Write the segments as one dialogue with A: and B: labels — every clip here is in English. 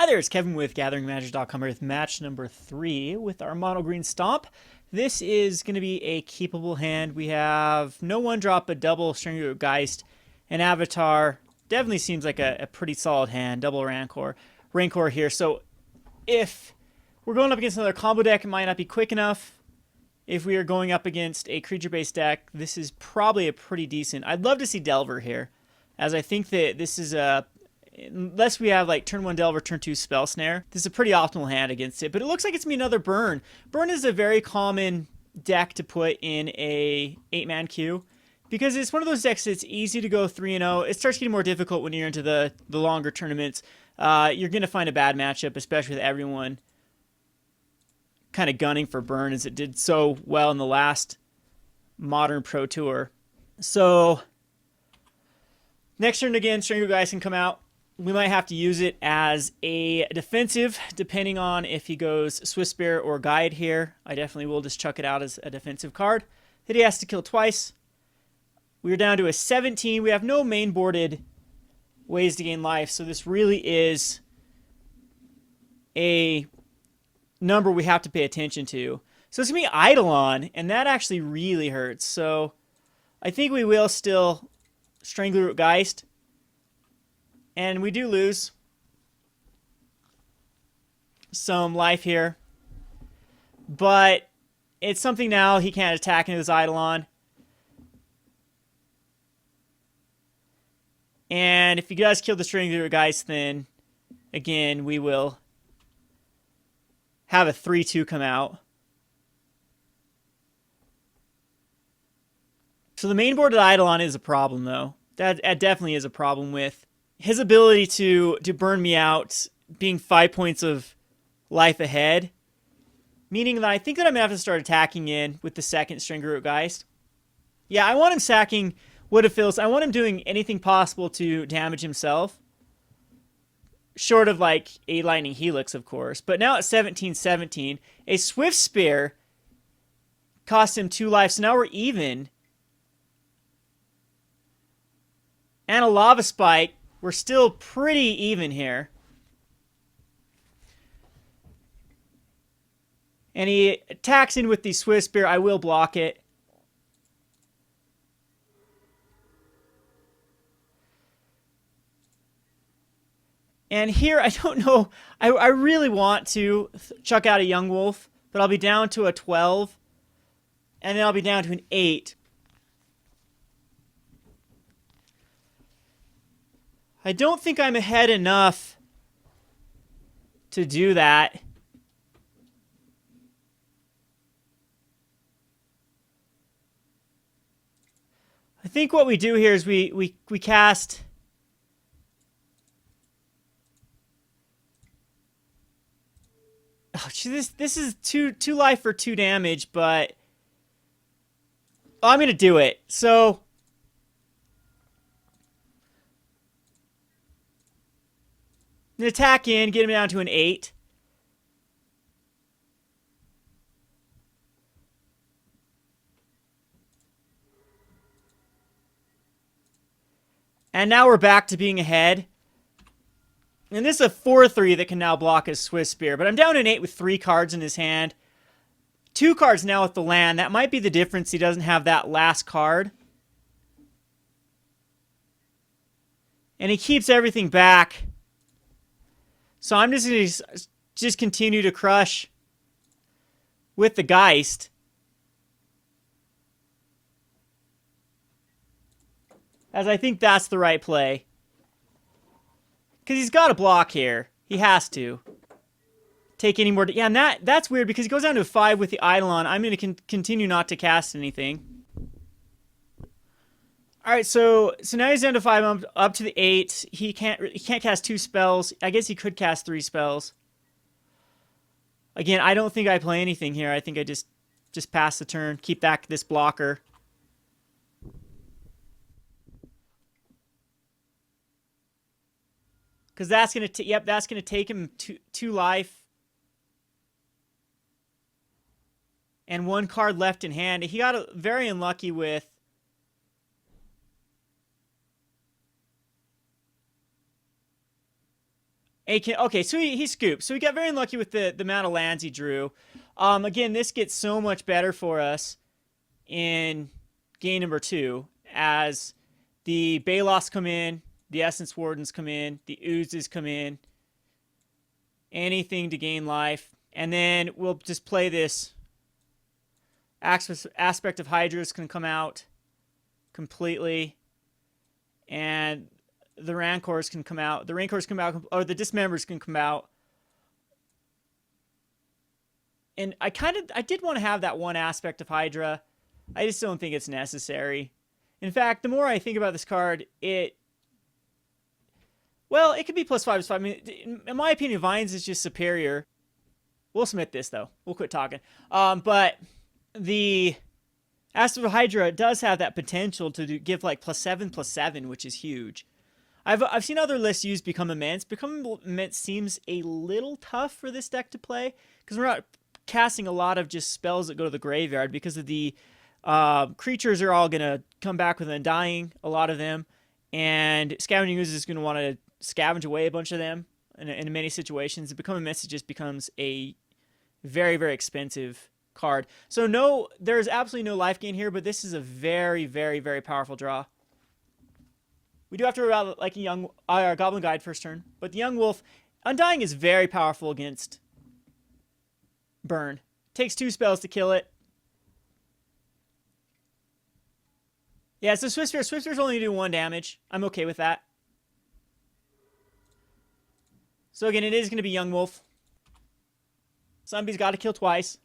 A: there, it's Kevin with GatheringMagic.com with match number 3 with our mono green Stomp. This is going to be a keepable hand. We have no one drop, but double Strangleroot Geist. And Avatar definitely seems like a pretty solid hand. Double Rancor here. So if we're going up against another combo deck, it might not be quick enough. If we are going up against a creature-based deck, this is probably a pretty decent. I'd love to see Delver here, as I think that this is a, unless we have like turn 1 Delver, turn 2 Spell Snare, this is a pretty optimal hand against it. But it looks like it's going to be another Burn. Burn is a very common deck to put in a 8-man queue, because it's one of those decks that's easy to go 3-0. It starts getting more difficult when you're into the longer tournaments. You're going to find a bad matchup, especially with everyone kind of gunning for Burn, as it did so well in the last Modern Pro Tour. So next turn again, Strangleroot Geist can come out. We might have to use it as a defensive, depending on if he goes Swift Spear or Guide here. I definitely will just chuck it out as a defensive card that he has to kill twice. We're down to a 17. We have no main-boarded ways to gain life, so this really is a number we have to pay attention to. So it's going to be Eidolon, and that actually really hurts. So I think we will still Strangleroot Geist. And we do lose some life here. But it's something now he can't attack into this Eidolon. And if he does kill the Strangleroot Geist, then again we will have a 3-2 come out. So the main boarded Eidolon is a problem, though. That definitely is a problem with his ability to burn me out, being 5 points of life ahead. Meaning that I think that I'm going to have to start attacking in with the second Strangleroot Geist. Yeah, I want him sacking Wood of Phyllis. I want him doing anything possible to damage himself. Short of like a Lightning Helix, of course. But now at 17-17, a Swift Spear cost him 2 life. So now we're even. And a Lava Spike. We're still pretty even here. And he attacks in with the Swift Spear. I will block it. And here, I don't know. I really want to chuck out a Young Wolf, but I'll be down to a 12. And then I'll be down to an 8. I don't think I'm ahead enough to do that. I think what we do here is we cast this is 2 life for 2 damage, but I'm gonna do it. So an attack in, get him down to an 8. And now we're back to being ahead. And this is a 4-3 that can now block his Swift Spear. But I'm down to an 8 with 3 cards in his hand. 2 cards now with the land. That might be the difference. He doesn't have that last card. And he keeps everything back. So I'm just going to just continue to crush with the Geist. As I think that's the right play. Because he's got to block here. He has to. Take any more... Yeah, and that's weird because he goes down to a 5 with the Eidolon. I'm going to continue not to cast anything. Alright, so now he's down to 5, up to the 8. He can't cast 2 spells. I guess he could cast 3 spells. Again, I don't think I play anything here. I think I just pass the turn, keep back this blocker. Because that's going to that's going to take him 2 life. And 1 card left in hand. He got very unlucky with Okay, so he scooped. So he got very unlucky with the amount of lands he drew. Again, this gets so much better for us in game number 2 as the Baloths come in, the Essence Wardens come in, the Oozes come in, anything to gain life. And then we'll just play this aspect of Hydras can come out completely. And the Rancors can come out. The Rancors come out, or the Dismembers can come out. And I did want to have that one aspect of Hydra. I just don't think it's necessary. In fact, the more I think about this card, well, it could be +5/+5. I mean, in my opinion, Vines is just superior. We'll submit this, though. We'll quit talking. But the aspect of Hydra does have that potential to give like +7/+7, which is huge. I've seen other lists use Become Immense. Become Immense seems a little tough for this deck to play because we're not casting a lot of just spells that go to the graveyard because of the creatures are all going to come back with Undying, a lot of them, and Scavenging Ooze is going to want to scavenge away a bunch of them in many situations. Become Immense just becomes a very, very expensive card. So no, there's absolutely no life gain here, but this is a very, very, very powerful draw. We do have to worry about like our Goblin Guide first turn, but the Young Wolf, Undying is very powerful against Burn. Takes 2 spells to kill it. Yeah, so Swift Spear. Swift Spear's only going to do 1 damage. I'm okay with that. So again, it is going to be Young Wolf. Somebody's got to kill twice.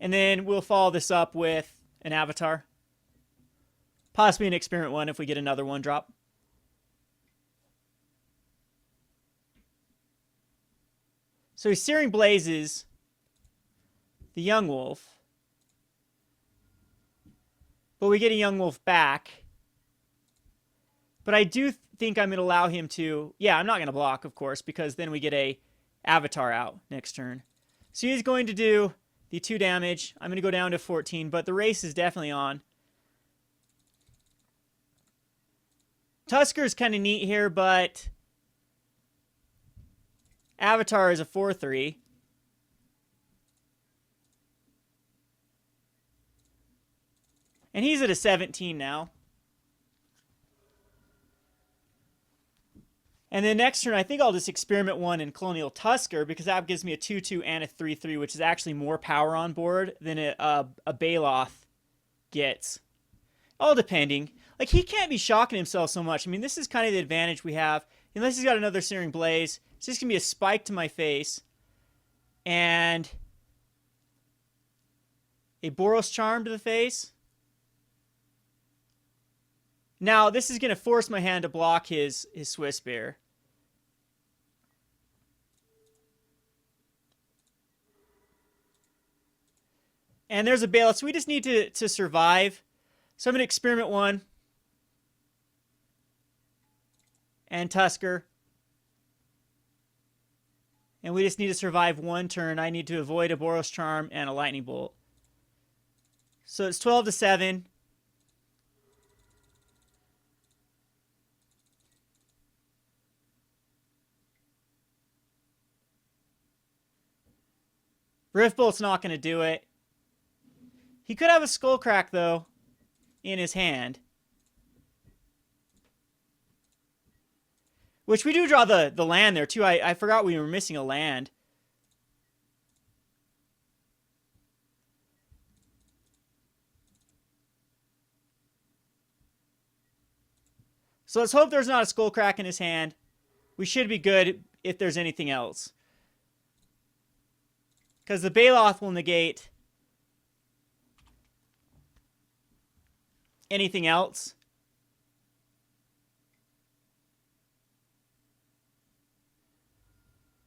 A: And then we'll follow this up with an Avatar. Possibly an Experiment 1 if we get another 1-drop. So he's Searing Blazes the Young Wolf. But we get a Young Wolf back. But I do think I'm going to allow him to... Yeah, I'm not going to block, of course, because then we get a Avatar out next turn. So he's going to do the 2 damage. I'm going to go down to 14, but the race is definitely on. Tusker is kind of neat here, but Avatar is a 4/3. And he's at a 17 now. And then next turn, I think I'll just Experiment 1 in Kalonian Tusker because that gives me a 2/2 and a 3/3, which is actually more power on board than a Baloth gets. All depending. Like, he can't be shocking himself so much. I mean, this is kind of the advantage we have. Unless he's got another Searing Blaze. It's just going to be a spike to my face. And a Boros Charm to the face. Now, this is going to force my hand to block his Swiss Bear. And there's a Baloth. So we just need to survive. So I'm going to Experiment 1. And Tusker. And we just need to survive 1 turn. I need to avoid a Boros Charm and a Lightning Bolt. So it's 12-7. Rift Bolt's not going to do it. He could have a Skullcrack, though, in his hand. Which we do draw the land there, too. I forgot we were missing a land. So let's hope there's not a Skullcrack in his hand. We should be good if there's anything else. Because the Baloth will negate anything else.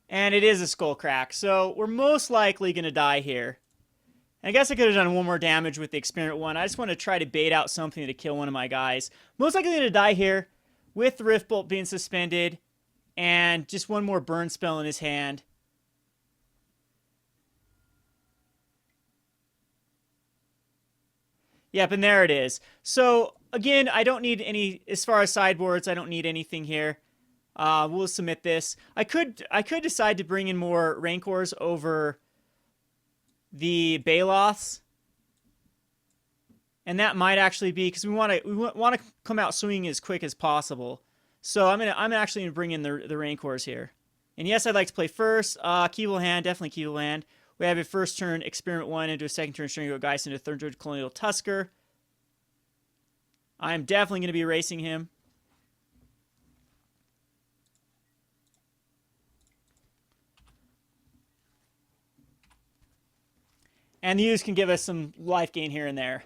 A: And it is a Skullcrack, so we're most likely going to die here. And I guess I could have done 1 more damage with the Experiment 1. I just want to try to bait out something to kill one of my guys. Most likely going to die here with the Rift Bolt being suspended and just 1 more burn spell in his hand. Yep, and there it is. So, again, I don't need any, as far as sideboards, I don't need anything here. We'll submit this. I could decide to bring in more Rancors over the Baloths, and that might actually be because we want to come out swinging as quick as possible. So I'm actually gonna bring in the Rancors here. And yes, I'd like to play first. Keeble hand, definitely Keeble hand. We have a first turn Experiment 1 into a second turn Strangleroot Geist into a third turn Kalonian Tusker. I'm definitely going to be erasing him. And the Ooze can give us some life gain here and there.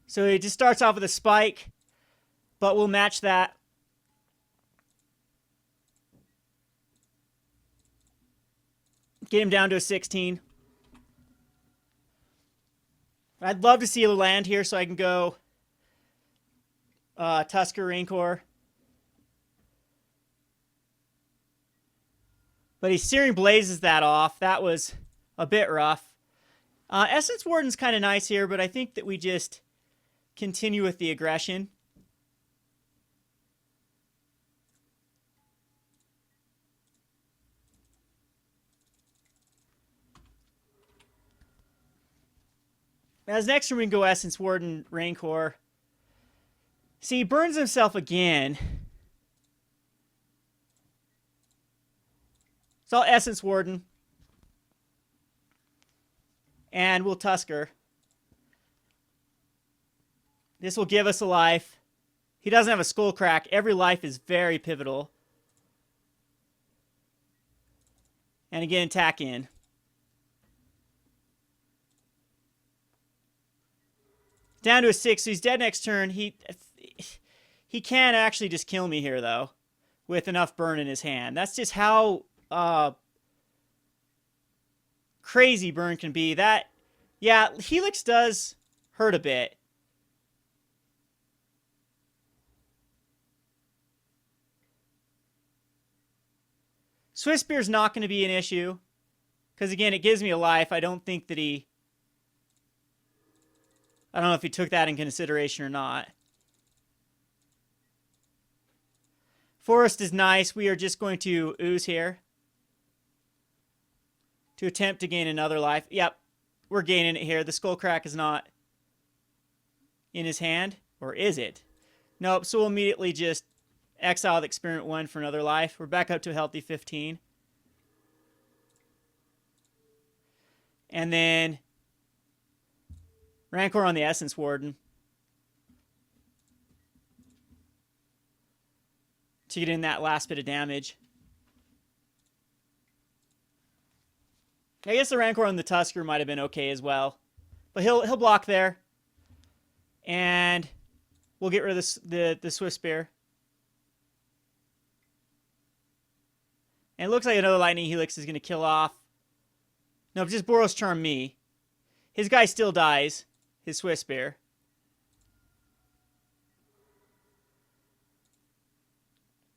A: So it just starts off with a spike, but we'll match that. Get him down to a 16. I'd love to see a land here so I can go Tusker, Rancor. But he Searing Blazes that off. That was a bit rough. Essence Warden's kind of nice here, but I think that we just continue with the aggression. As next turn we can go Essence Warden, Rancor. See, he burns himself again. So I'll Essence Warden. And we'll Tusker. This will give us a life. He doesn't have a Skull Crack. Every life is very pivotal. And again, attack in. Down to a 6, so he's dead next turn. He can actually just kill me here, though, with enough burn in his hand. That's just how crazy burn can be. That, yeah, Helix does hurt a bit. Swift Spear's not going to be an issue, because, again, it gives me a life. I don't think that I don't know if he took that in consideration or not. Forest is nice. We are just going to Ooze here to attempt to gain another life. Yep, we're gaining it here. The Skull Crack is not in his hand, or is it? Nope, so we'll immediately just exile the Experiment 1 for another life. We're back up to a healthy 15. And then Rancor on the Essence Warden to get in that last bit of damage. I guess the Rancor on the Tusker might have been okay as well. But he'll block there. And we'll get rid of the Swift Spear. And it looks like another Lightning Helix is going to kill off. No, just Boros Charm me. His guy still dies. His Swift Spear.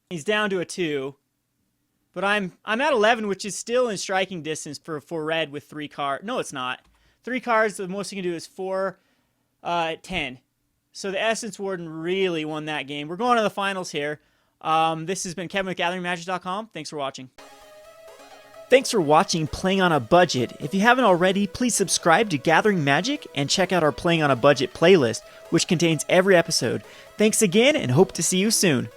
A: He's down to a 2. But I'm at 11, which is still in striking distance for red with 3 cards. No, it's not. 3 cards, the most you can do is 4, 10. So the Essence Warden really won that game. We're going to the finals here. This has been Kevin with GatheringMagic.com. Thanks for watching. Thanks for watching Playing on a Budget. If you haven't already, please subscribe to Gathering Magic and check out our Playing on a Budget playlist, which contains every episode. Thanks again and hope to see you soon.